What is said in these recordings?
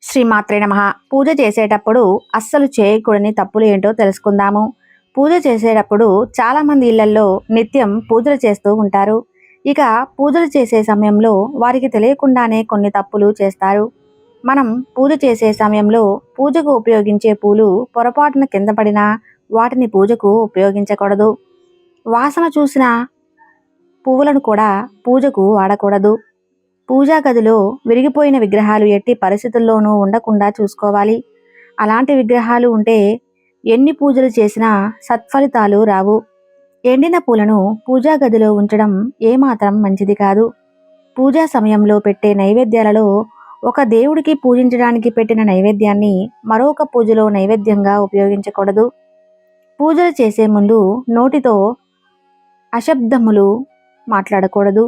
శ్రీమాత్రే నమః. పూజ చేసేటప్పుడు అస్సలు చేయకూడని తప్పులు ఏంటో తెలుసుకుందాము. పూజ చేసేటప్పుడు చాలామంది ఇళ్లల్లో నిత్యం పూజలు చేస్తూ ఉంటారు. ఇక పూజలు చేసే సమయంలో వారికి తెలియకుండానే కొన్ని తప్పులు చేస్తారు. మనం పూజ చేసే సమయంలో పూజకు ఉపయోగించే పూలు పొరపాటున కింద పడినా వాటిని పూజకు ఉపయోగించకూడదు. వాసన చూసిన పువ్వులను కూడా పూజకు వాడకూడదు. పూజా గదిలో విరిగిపోయిన విగ్రహాలు ఎట్టి పరిస్థితుల్లోనూ ఉండకుండా చూసుకోవాలి. అలాంటి విగ్రహాలు ఉంటే ఎన్ని పూజలు చేసినా సత్ఫలితాలు రావు. ఎండిన పూలను పూజా గదిలో ఉంచడం ఏమాత్రం మంచిది కాదు. పూజా సమయంలో పెట్టే నైవేద్యాలలో ఒక దేవుడికి పూజించడానికి పెట్టిన నైవేద్యాన్ని మరొక పూజలో నైవేద్యంగా ఉపయోగించకూడదు. పూజలు చేసే ముందు నోటితో అశబ్దములు మాట్లాడకూడదు.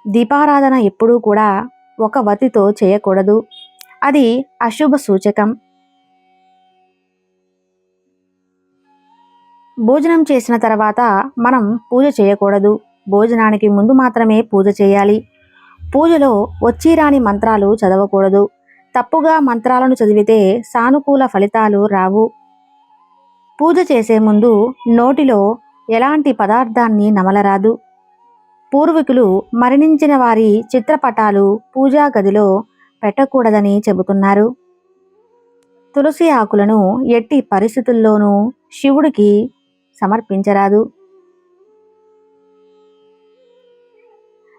దీపారాధన ఎప్పుడూ కూడా ఒక వత్తితో చేయకూడదు. అది అశుభ సూచకం. భోజనం చేసిన తర్వాత మనం పూజ చేయకూడదు. భోజనానికి ముందు మాత్రమే పూజ చేయాలి. పూజలో వచ్చిరాని మంత్రాలు చదవకూడదు. తప్పుగా మంత్రాలను చదివితే సానుకూల ఫలితాలు రావు. పూజ చేసే ముందు నోటిలో ఎలాంటి పదార్థాన్ని నమలరాదు. పూర్వీకులు మరణించిన వారి చిత్రపటాలు పూజా గదిలో పెట్టకూడదని చెబుతున్నారు. తులసి ఆకులను ఎట్టి పరిస్థితుల్లోనూ శివుడికి సమర్పించరాదు.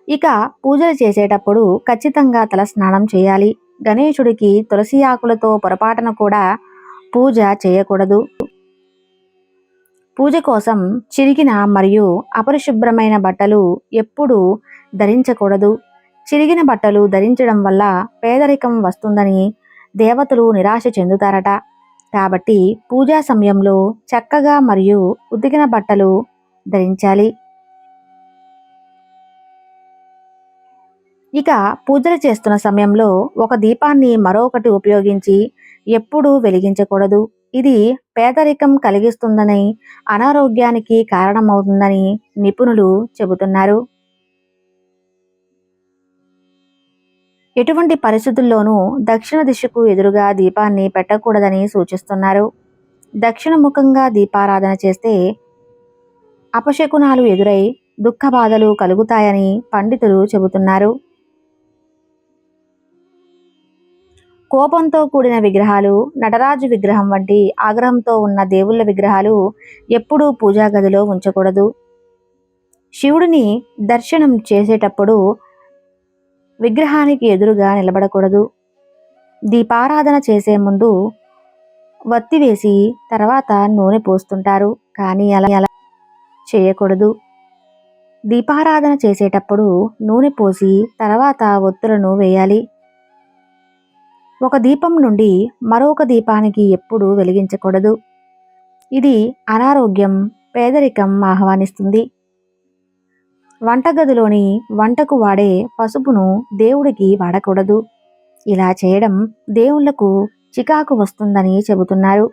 ఇక పూజలు చేసేటప్పుడు ఖచ్చితంగా తలస్నానం చేయాలి. గణేశుడికి తులసి ఆకులతో పొరపాటున కూడా పూజ చేయకూడదు. పూజ కోసం చిరిగిన మరియు అపరిశుభ్రమైన బట్టలు ఎప్పుడూ ధరించకూడదు. చిరిగిన బట్టలు ధరించడం వల్ల పేదరికం వస్తుందని దేవతలు నిరాశ చెందుతారట. కాబట్టి పూజా సమయంలో చక్కగా మరియు ఉతికిన బట్టలు ధరించాలి. ఇక పూజలు చేస్తున్న సమయంలో ఒక దీపాన్ని మరొకటి ఉపయోగించి ఎప్పుడూ వెలిగించకూడదు. ఇది పేదరికం కలిగిస్తుందని, అనారోగ్యానికి కారణమవుతుందని నిపుణులు చెబుతున్నారు. ఎటువంటి పరిస్థితుల్లోనూ దక్షిణ దిశకు ఎదురుగా దీపాన్ని పెట్టకూడదని సూచిస్తున్నారు. దక్షిణముఖంగా దీపారాధన చేస్తే అపశకునాలు ఎదురై దుఃఖ బాధలు కలుగుతాయని పండితులు చెబుతున్నారు. కోపంతో కూడిన విగ్రహాలు, నటరాజు విగ్రహం వంటి ఆగ్రహంతో ఉన్న దేవుళ్ళ విగ్రహాలు ఎప్పుడూ పూజా గదిలో ఉంచకూడదు. శివుడిని దర్శనం చేసేటప్పుడు విగ్రహానికి ఎదురుగా నిలబడకూడదు. దీపారాధన చేసే ముందు వత్తి వేసి తర్వాత నూనె పోస్తుంటారు, కానీ అలా చేయకూడదు. దీపారాధన చేసేటప్పుడు నూనె పోసి తర్వాత ఒత్తులను వేయాలి. ఒక దీపం నుండి మరొక దీపానికి ఎప్పుడూ వెలిగించకూడదు. ఇది అనారోగ్యం, పేదరికం ఆహ్వానిస్తుంది. వంటగదిలోని వంటకు వాడే పసుపును దేవుడికి వాడకూడదు. ఇలా చేయడం దేవుళ్లకు చికాకు వస్తుందని చెబుతున్నారు.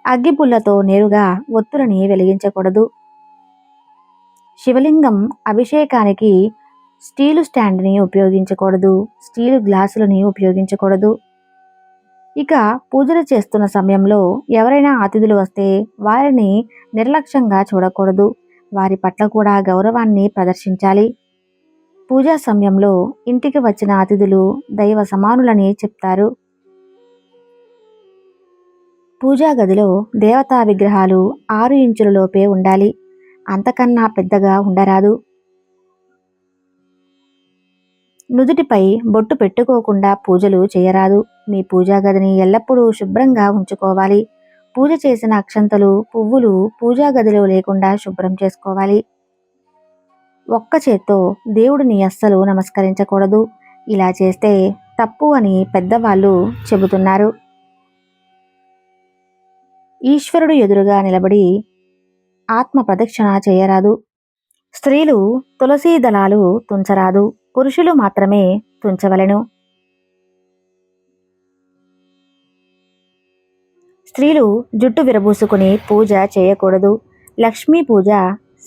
అగ్గిపుల్లతో నేరుగా ఒత్తులని వెలిగించకూడదు. శివలింగం అభిషేకానికి స్టీలు స్టాండ్ని ఉపయోగించకూడదు. స్టీలు గ్లాసులని ఉపయోగించకూడదు. ఇక పూజలు చేస్తున్న సమయంలో ఎవరైనా అతిథులు వస్తే వారిని నిర్లక్ష్యంగా చూడకూడదు. వారి పట్ల కూడా గౌరవాన్ని ప్రదర్శించాలి. పూజా సమయంలో ఇంటికి వచ్చిన అతిథులు దైవ సమానులని చెప్తారు. పూజా గదిలో దేవతా విగ్రహాలు 6 ఇంచుల లోపే ఉండాలి. అంతకన్నా పెద్దగా ఉండరాదు. నుదుటిపై బొట్టు పెట్టుకోకుండా పూజలు చేయరాదు. మీ పూజా గదిని ఎల్లప్పుడూ శుభ్రంగా ఉంచుకోవాలి. పూజ చేసిన అక్షంతలు, పువ్వులు పూజా గదిలో లేకుండా శుభ్రం చేసుకోవాలి. ఒక్క చేత్తో దేవుడిని అస్సలు నమస్కరించకూడదు. ఇలా చేస్తే తప్పు అని పెద్దవాళ్ళు చెబుతున్నారు. ఈశ్వరుడు ఎదురుగా నిలబడి ఆత్మ ప్రదక్షిణ చేయరాదు. స్త్రీలు తులసీ దళాలు తుంచరాదు. పురుషులు మాత్రమే తుంచవలెను. స్త్రీలు జుట్టు విరబూసుకుని పూజ చేయకూడదు. లక్ష్మీ పూజ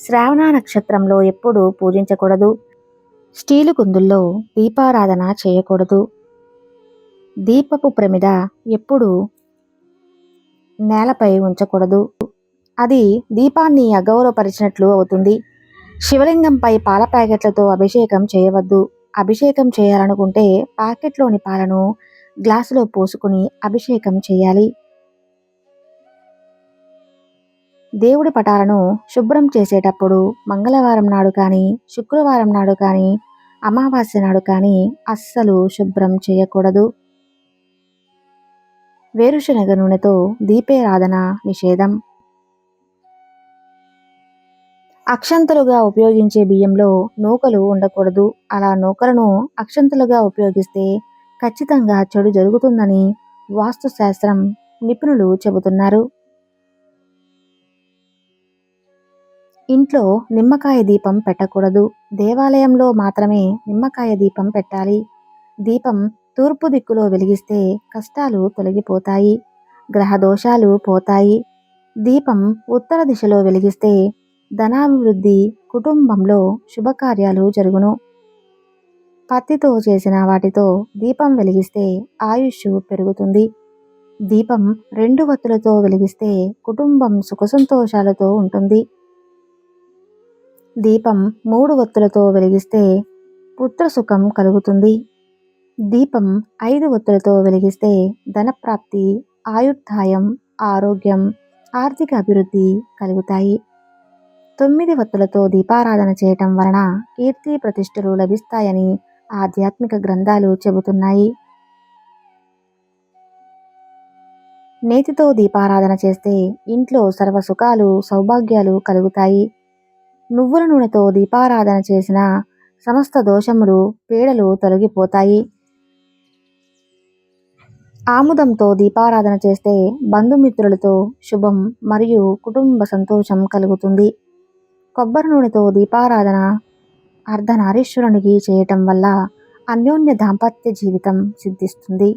శ్రావణ నక్షత్రంలో ఎప్పుడూ పూజించకూడదు. స్టీలు కుందుల్లో దీపారాధన చేయకూడదు. దీపపు ప్రమిద ఎప్పుడు నేలపై ఉంచకూడదు. అది దీపాన్ని అగౌరవపరిచినట్లు అవుతుంది. శివలింగంపై పాల ప్యాకెట్లతో అభిషేకం చేయవద్దు. అభిషేకం చేయాలనుకుంటే ప్యాకెట్లోని పాలను గ్లాసులో పోసుకుని అభిషేకం చేయాలి. దేవుడి పటాలను శుభ్రం చేసేటప్పుడు మంగళవారం నాడు కానీ, శుక్రవారం నాడు కానీ, అమావాస్య నాడు కానీ అస్సలు శుభ్రం చేయకూడదు. వేరుశనగ నూనెతో దీపారాధన నిషేధం. అక్షంతలుగా ఉపయోగించే బియ్యంలో నూకలు ఉండకూడదు. అలా నూకలను అక్షంతలుగా ఉపయోగిస్తే ఖచ్చితంగా చెడు జరుగుతుందని వాస్తుశాస్త్రం నిపుణులు చెబుతున్నారు. ఇంట్లో నిమ్మకాయ దీపం పెట్టకూడదు. దేవాలయంలో మాత్రమే నిమ్మకాయ దీపం పెట్టాలి. దీపం తూర్పు దిక్కులో వెలిగిస్తే కష్టాలు తొలగిపోతాయి, గ్రహ దోషాలు పోతాయి. దీపం ఉత్తర దిశలో వెలిగిస్తే ధనాభివృద్ధి, కుటుంబంలో శుభకార్యాలు జరుగును. పత్తితో చేసిన వాటితో దీపం వెలిగిస్తే ఆయుష్ పెరుగుతుంది. దీపం 2 వత్తులతో వెలిగిస్తే కుటుంబం సుఖసంతోషాలతో ఉంటుంది. దీపం 3 వత్తులతో వెలిగిస్తే పుత్రసుఖం కలుగుతుంది. దీపం 5 వత్తులతో వెలిగిస్తే ధనప్రాప్తి, ఆయుర్దాయం, ఆరోగ్యం, ఆర్థిక అభివృద్ధి కలుగుతాయి. 9 వత్తులతో దీపారాధన చేయటం వలన కీర్తి ప్రతిష్టలు లభిస్తాయని ఆధ్యాత్మిక గ్రంథాలు చెబుతున్నాయి. నేతితో దీపారాధన చేస్తే ఇంట్లో సర్వ సుఖాలు, సౌభాగ్యాలు కలుగుతాయి. నువ్వుల నూనెతో దీపారాధన చేసిన సమస్త దోషములు, పీడలు తొలగిపోతాయి. ఆముదంతో దీపారాధన చేస్తే బంధుమిత్రులతో శుభం మరియు కుటుంబ సంతోషం కలుగుతుంది. కొబ్బరి నూనెతో దీపారాధన అర్ధనారీశ్వరునికి చేయటం వల్ల అన్యోన్య దాంపత్య జీవితం సిద్ధిస్తుంది.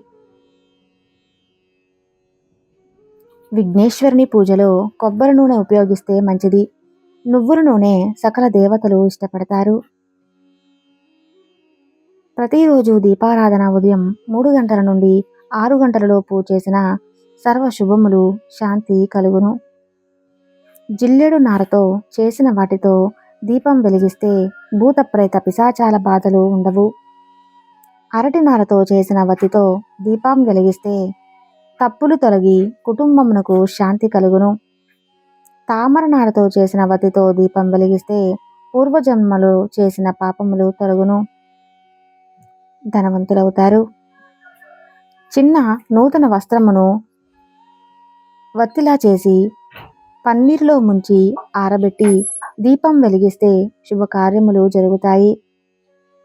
విఘ్నేశ్వరుని పూజలో కొబ్బరి నూనె ఉపయోగిస్తే మంచిది. నువ్వుల నూనె సకల దేవతలు ఇష్టపడతారు. ప్రతిరోజు దీపారాధన ఉదయం 3 గంటల నుండి 6 గంటలలోపు చేసిన సర్వ శుభములు, శాంతి కలుగును. జిల్లెడు నారతో చేసిన వాటితో దీపం వెలిగిస్తే భూత ప్రేత పిశాచాల బాధలు ఉండవు. అరటి నారతో చేసిన వత్తితో దీపం వెలిగిస్తే తప్పులు తొలగి కుటుంబమునకు శాంతి కలుగును. తామర నారతో చేసిన వత్తితో దీపం వెలిగిస్తే పూర్వజన్మలో చేసిన పాపములు తొలగును, ధనవంతులవుతారు. చిన్న నూతన వస్త్రమును వత్తిలా చేసి పన్నీరులో ముంచి ఆరబెట్టి దీపం వెలిగిస్తే శుభకార్యములు జరుగుతాయి.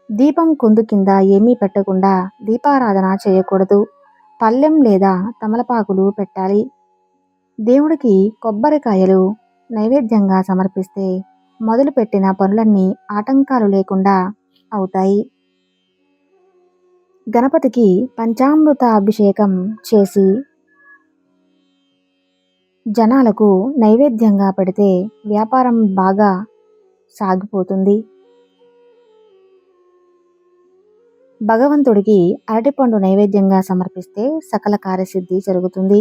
దీపం కుందు కింద ఏమీ పెట్టకుండా దీపారాధన చేయకూడదు. పళ్ళెం లేదా తమలపాకులు పెట్టాలి. దేవుడికి కొబ్బరికాయలు నైవేద్యంగా సమర్పిస్తే మొదలుపెట్టిన పనులన్నీ ఆటంకాలు లేకుండా అవుతాయి. గణపతికి పంచామృత అభిషేకం చేసి జనాలకు నైవేద్యంగా పెడితే వ్యాపారం బాగా సాగిపోతుంది. భగవంతుడికి అరటిపండు నైవేద్యంగా సమర్పిస్తే సకల కార్యసిద్ధి జరుగుతుంది.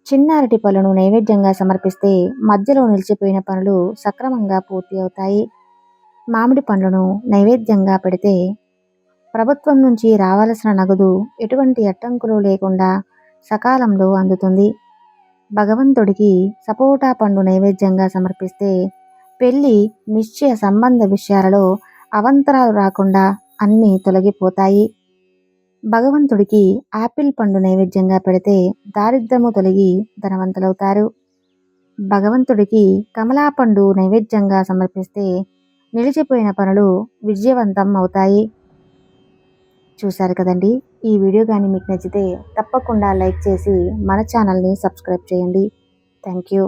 చిన్న అరటి పళ్ళను నైవేద్యంగా సమర్పిస్తే మధ్యలో నిలిచిపోయిన పనులు సక్రమంగా పూర్తి అవుతాయి. మామిడి పండ్లను నైవేద్యంగా పెడితే ప్రభుత్వం నుంచి రావాల్సిన నగదు ఎటువంటి అడ్డంకులు లేకుండా సకాలంలో అందుతుంది. భగవంతుడికి సపోటా పండు నైవేద్యంగా సమర్పిస్తే పెళ్లి, నిశ్చయ సంబంధ విషయాలలో అవంతరాలు రాకుండా అన్నీ తొలగిపోతాయి. భగవంతుడికి ఆపిల్ పండు నైవేద్యంగా పెడితే దారిద్ర్యము తొలగి ధనవంతులవుతారు. భగవంతుడికి కమలా పండు నైవేద్యంగా సమర్పిస్తే నిలిచిపోయిన పనులు విజయవంతం అవుతాయి. చూశారు కదండి. ఈ వీడియో కానీ మీకు నచ్చితే తప్పకుండా లైక్ చేసి మన ఛానల్ని సబ్స్క్రైబ్ చేయండి. Thank you.